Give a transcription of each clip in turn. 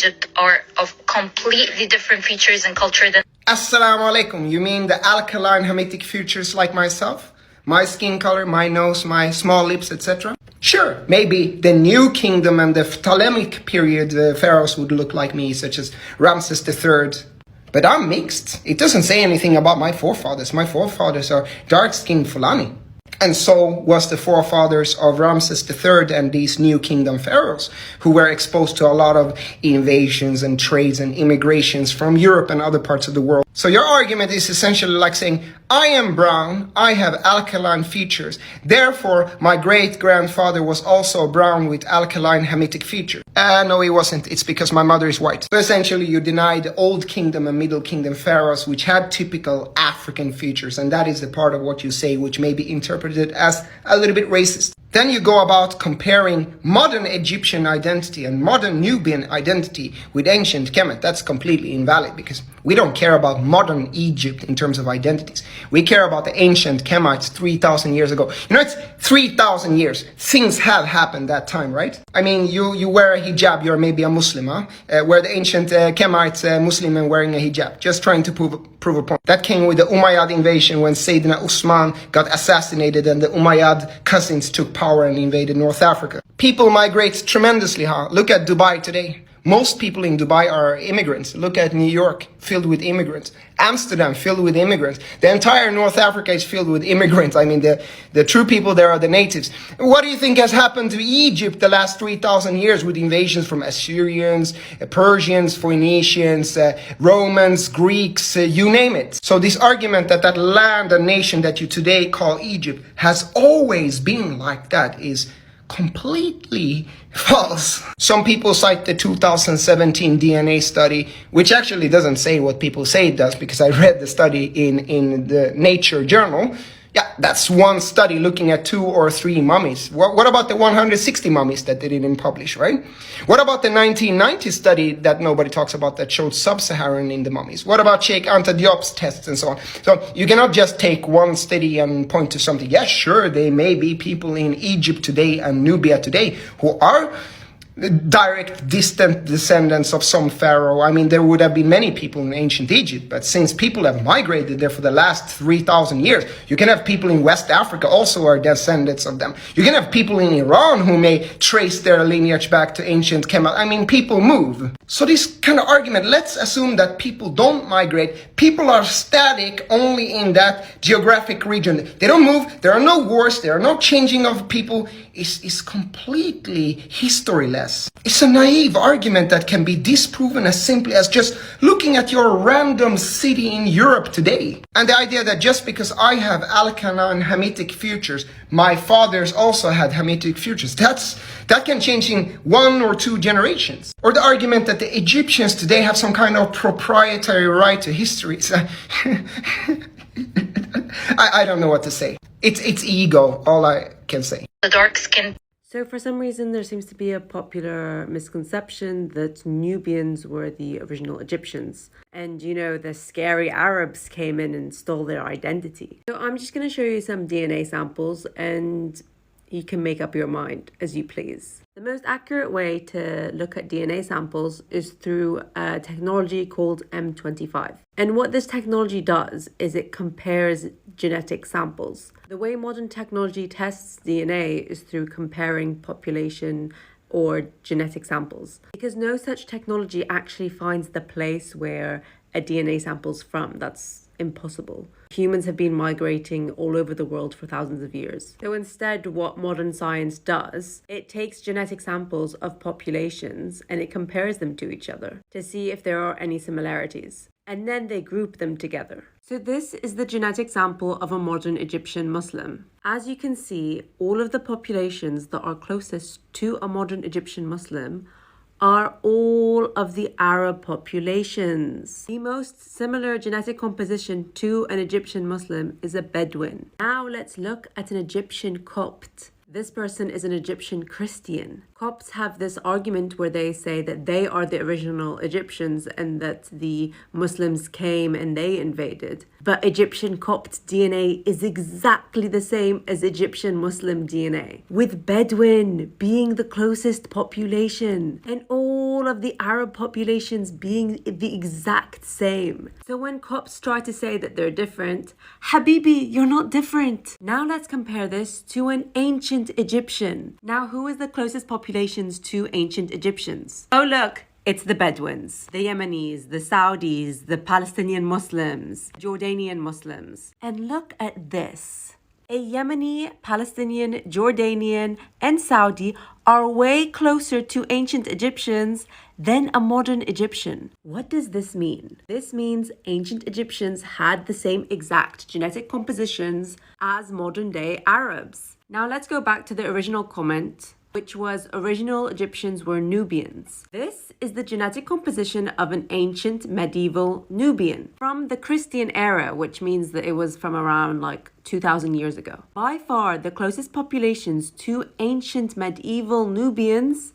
Egypt are of completely different features and culture than... Assalamu alaikum. You mean the alkaline Hamitic features like myself? My skin color, my nose, my small lips, etc.? Sure, maybe the New Kingdom and the Ptolemaic period pharaohs would look like me, such as Ramses III. But I'm mixed. It doesn't say anything about my forefathers. My forefathers are dark-skinned Fulani. And so was the forefathers of Ramses III and these New Kingdom pharaohs, who were exposed to a lot of invasions and trades and immigrations from Europe and other parts of the world. So your argument is essentially like saying, I am brown, I have alkaline features, therefore my great-grandfather was also brown with alkaline Hamitic features. No, he wasn't. It's because my mother is white. So essentially you deny the Old Kingdom and Middle Kingdom pharaohs, which had typical African features, and that is the part of what you say which may be interpreted as a little bit racist. Then you go about comparing modern Egyptian identity and modern Nubian identity with ancient Kemet. That's completely invalid because we don't care about modern Egypt in terms of identities. We care about the ancient Kemites 3,000 years ago. You know, it's 3,000 years. Things have happened that time, right? I mean, you wear a hijab, you're maybe a Muslim, huh? Where the ancient Kemites, Muslim and wearing a hijab. Just trying to prove a point. That came with the Umayyad invasion when Sayyidina Usman got assassinated and the Umayyad cousins took power and invaded North Africa. People migrate tremendously, huh? Look at Dubai today. Most people in Dubai are immigrants. Look at New York, filled with immigrants. Amsterdam, filled with immigrants. The entire North Africa is filled with immigrants. I mean, the true people there are the natives. What do you think has happened to Egypt the last 3,000 years with invasions from Assyrians, Persians, Phoenicians, Romans, Greeks, you name it. So this argument that that land and nation that you today call Egypt has always been like that is completely false. Some people cite the 2017 DNA study, which actually doesn't say what people say it does, because I read the study in the Nature journal. Yeah, that's one study looking at 2 or 3 mummies. What about the 160 mummies that they didn't publish, right? What about the 1990 study that nobody talks about that showed sub-Saharan in the mummies? What about Sheikh Anta Diop's tests and so on? So you cannot just take one study and point to something. Yes, sure, there may be people in Egypt today and Nubia today who are direct, distant descendants of some pharaoh. I mean, there would have been many people in ancient Egypt, but since people have migrated there for the last 3,000 years, you can have people in West Africa also are descendants of them. You can have people in Iran who may trace their lineage back to ancient Kemet. I mean, people move. So this kind of argument, let's assume that people don't migrate. People are static only in that geographic region. They don't move. There are no wars. There are no changing of people. It's completely historyless. It's a naive argument that can be disproven as simply as just looking at your random city in Europe today. And the idea that just because I have alkaline Hamitic features, my fathers also had Hamitic features, that can change in 1 or 2 generations. Or the argument that the Egyptians today have some kind of proprietary right to history. I don't know what to say. It's ego, all I can say. The dark skin. So for some reason, there seems to be a popular misconception that Nubians were the original Egyptians. And, you know, the scary Arabs came in and stole their identity. So I'm just going to show you some DNA samples and you can make up your mind as you please. The most accurate way to look at DNA samples is through a technology called M25. And what this technology does is it compares genetic samples. The way modern technology tests DNA is through comparing population or genetic samples, because no such technology actually finds the place where a DNA sample's from. That's impossible. Humans have been migrating all over the world for thousands of years. So instead, what modern science does, it takes genetic samples of populations and it compares them to each other to see if there are any similarities. And then they group them together. So this is the genetic sample of a modern Egyptian Muslim. As you can see, all of the populations that are closest to a modern Egyptian Muslim are all of the Arab populations. The most similar genetic composition to an Egyptian Muslim is a Bedouin. Now let's look at an Egyptian Copt. This person is an Egyptian Christian. Copts have this argument where they say that they are the original Egyptians and that the Muslims came and they invaded. But Egyptian Copt DNA is exactly the same as Egyptian Muslim DNA, with Bedouin being the closest population and all of the Arab populations being the exact same. So when Copts try to say that they're different, Habibi, you're not different. Now let's compare this to an ancient Egyptian. Now, who is the closest populations to ancient Egyptians? Oh, look. It's the Bedouins, the Yemenis, the Saudis, the Palestinian Muslims, Jordanian Muslims. And look at this. A Yemeni, Palestinian, Jordanian, and Saudi are way closer to ancient Egyptians than a modern Egyptian. What does this mean? This means ancient Egyptians had the same exact genetic compositions as modern day Arabs. Now let's go back to the original comment, which was original Egyptians were Nubians. This is the genetic composition of an ancient medieval Nubian from the Christian era, which means that it was from around like 2,000 years ago. By far, the closest populations to ancient medieval Nubians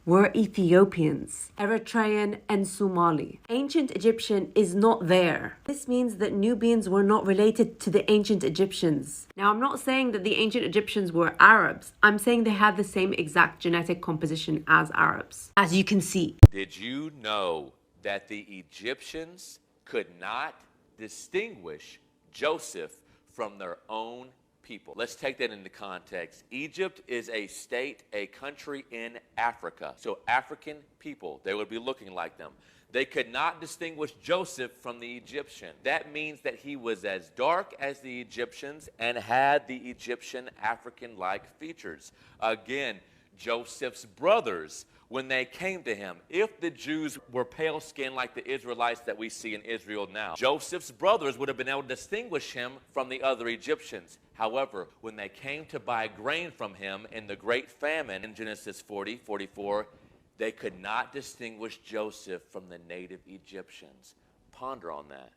were Ethiopians, Eritrean, and Somali. Ancient Egyptian is not there. This means that Nubians were not related to the ancient Egyptians. Now, I'm not saying that the ancient Egyptians were Arabs. I'm saying they had the same exact genetic composition as Arabs, as you can see. Did you know that the Egyptians could not distinguish Joseph from their own people? Let's take that into context. Egypt is a state, a country in Africa. So African people, they would be looking like them. They could not distinguish Joseph from the Egyptian. That means that he was as dark as the Egyptians and had the Egyptian African-like features. Again, Joseph's brothers, when they came to him, if the Jews were pale-skinned like the Israelites that we see in Israel now, Joseph's brothers would have been able to distinguish him from the other Egyptians. However, when they came to buy grain from him in the great famine in Genesis 40:44, they could not distinguish Joseph from the native Egyptians. Ponder on that.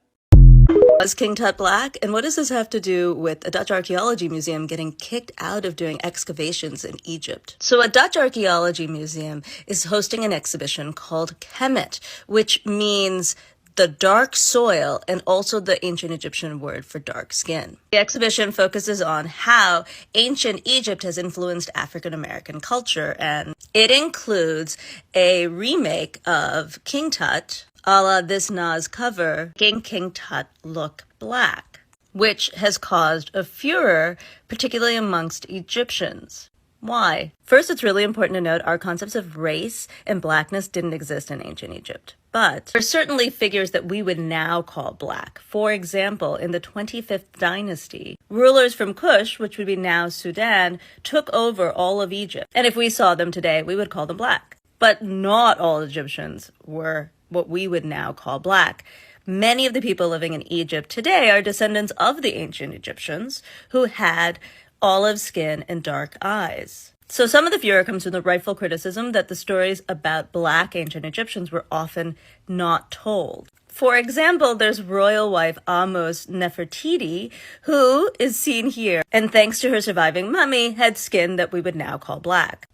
Was King Tut black? And what does this have to do with a Dutch archaeology museum getting kicked out of doing excavations in Egypt? So a Dutch archaeology museum is hosting an exhibition called Kemet, which means the dark soil and also the ancient Egyptian word for dark skin. The exhibition focuses on how ancient Egypt has influenced African American culture, and it includes a remake of King Tut, a la this Nas cover, making King Tut look black, which has caused a furor, particularly amongst Egyptians. Why? First, it's really important to note our concepts of race and blackness didn't exist in ancient Egypt. But there are certainly figures that we would now call black. For example, in the 25th dynasty, rulers from Kush, which would be now Sudan, took over all of Egypt. And if we saw them today, we would call them black. But not all Egyptians were what we would now call black. Many of the people living in Egypt today are descendants of the ancient Egyptians who had olive skin and dark eyes. So some of the furor comes from the rightful criticism that the stories about black ancient Egyptians were often not told. For example, there's royal wife Amos Nefertiti, who is seen here, and thanks to her surviving mummy, had skin that we would now call black.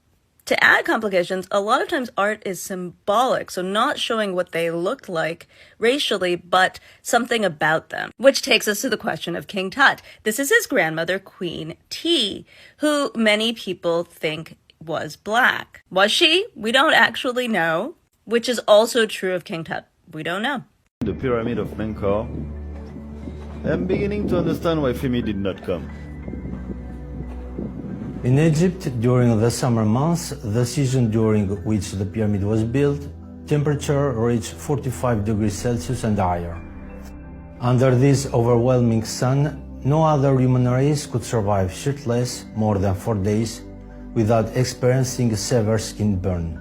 To add complications, a lot of times art is symbolic, so not showing what they looked like racially, but something about them. Which takes us to the question of King Tut. This is his grandmother, Queen T, who many people think was black. Was she? We don't actually know, which is also true of King Tut. We don't know. The pyramid of Menkaure. I'm beginning to understand why Femi did not come. In Egypt, during the summer months, the season during which the pyramid was built, temperature reached 45 degrees Celsius and higher. Under this overwhelming sun, no other human race could survive shirtless more than 4 days without experiencing a severe skin burn.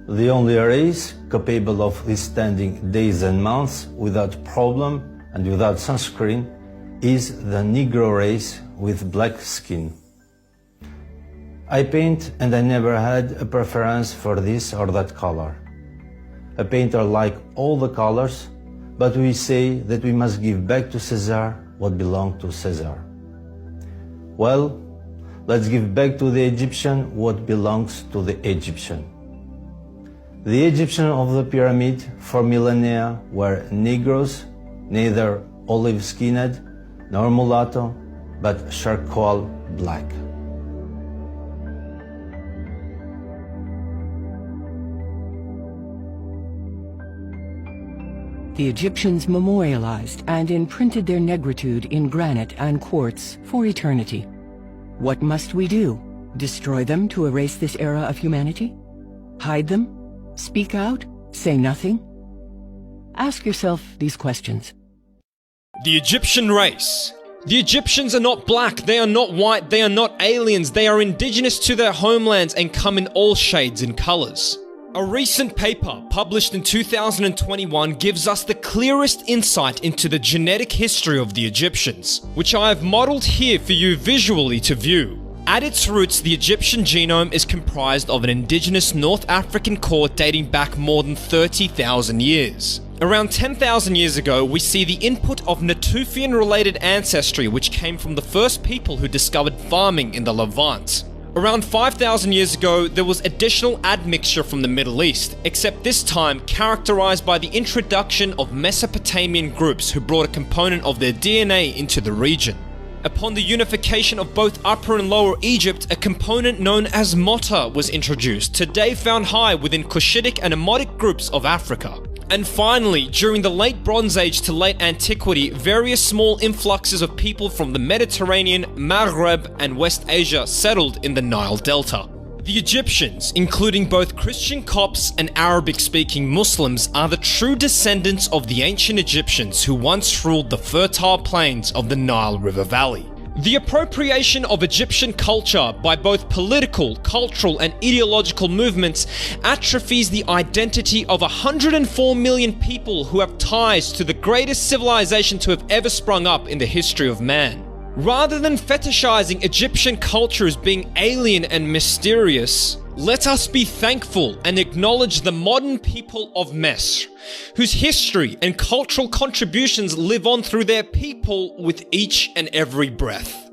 The only race capable of withstanding days and months without problem and without sunscreen is the Negro race with black skin. I paint and I never had a preference for this or that color. A painter likes all the colors, but we say that we must give back to Caesar what belonged to Caesar. Well, let's give back to the Egyptian what belongs to the Egyptian. The Egyptians of the pyramid for millennia were Negroes, neither olive-skinned nor mulatto, but charcoal black. The Egyptians memorialized and imprinted their negritude in granite and quartz for eternity. What must we do? Destroy them to erase this era of humanity? Hide them? Speak out? Say nothing? Ask yourself these questions. The Egyptian race. The Egyptians are not black, they are not white, they are not aliens, they are indigenous to their homelands and come in all shades and colors. A recent paper published in 2021 gives us the clearest insight into the genetic history of the Egyptians, which I have modeled here for you visually to view. At its roots, the Egyptian genome is comprised of an indigenous North African core dating back more than 30,000 years. Around 10,000 years ago, we see the input of Natufian-related ancestry, which came from the first people who discovered farming in the Levant. Around 5,000 years ago, there was additional admixture from the Middle East, except this time characterized by the introduction of Mesopotamian groups who brought a component of their DNA into the region. Upon the unification of both Upper and Lower Egypt, a component known as Mota was introduced, today found high within Cushitic and Omotic groups of Africa. And finally, during the late Bronze Age to late Antiquity, various small influxes of people from the Mediterranean, Maghreb, and West Asia settled in the Nile Delta. The Egyptians, including both Christian Copts and Arabic-speaking Muslims, are the true descendants of the ancient Egyptians who once ruled the fertile plains of the Nile River Valley. The appropriation of Egyptian culture by both political, cultural, and ideological movements atrophies the identity of 104 million people who have ties to the greatest civilization to have ever sprung up in the history of man. Rather than fetishizing Egyptian culture as being alien and mysterious, let us be thankful and acknowledge the modern people of Mesr, whose history and cultural contributions live on through their people with each and every breath.